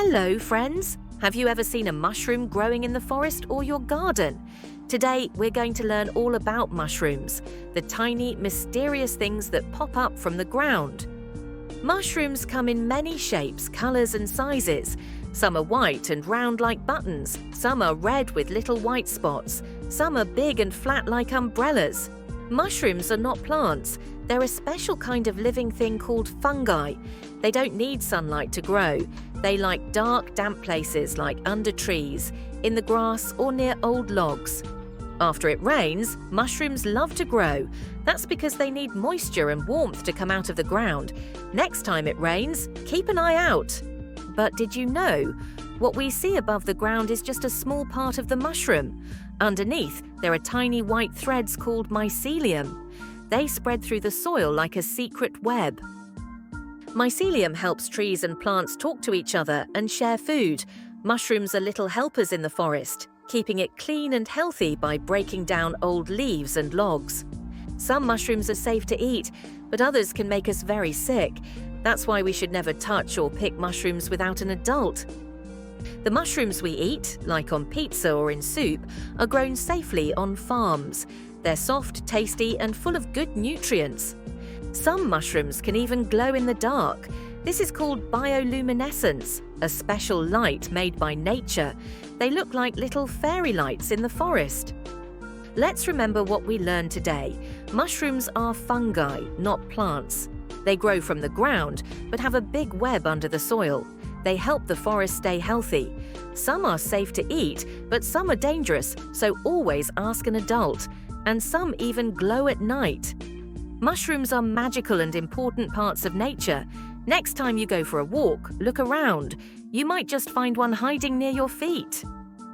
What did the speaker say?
Hello, friends! Have you ever seen a mushroom growing in the forest or your garden? Today, we're going to learn all about mushrooms, the tiny, mysterious things that pop up from the ground. Mushrooms come in many shapes, colors, and sizes. Some are white and round like buttons, some are red with little white spots, some are big and flat like umbrellas. Mushrooms are not plants. They're a special kind of living thing called fungi. They don't need sunlight to grow. They like dark, damp places like under trees, in the grass, or near old logs. After it rains, mushrooms love to grow. That's because they need moisture and warmth to come out of the ground. Next time it rains, keep an eye out. But did you know? What we see above the ground is just a small part of the mushroom. Underneath, there are tiny white threads called mycelium. They spread through the soil like a secret web. Mycelium helps trees and plants talk to each other and share food. Mushrooms are little helpers in the forest, keeping it clean and healthy by breaking down old leaves and logs. Some mushrooms are safe to eat, but others can make us very sick. That's why we should never touch or pick mushrooms without an adult. The mushrooms we eat, like on pizza or in soup, are grown safely on farms. They're soft, tasty, and full of good nutrients. Some mushrooms can even glow in the dark. This is called bioluminescence, a special light made by nature. They look like little fairy lights in the forest. Let's remember what we learned today. Mushrooms are fungi, not plants. They grow from the ground, but have a big web under the soil. They help the forest stay healthy. Some are safe to eat, but some are dangerous, so always ask an adult. And some even glow at night. Mushrooms are magical and important parts of nature. Next time you go for a walk, look around. You might just find one hiding near your feet.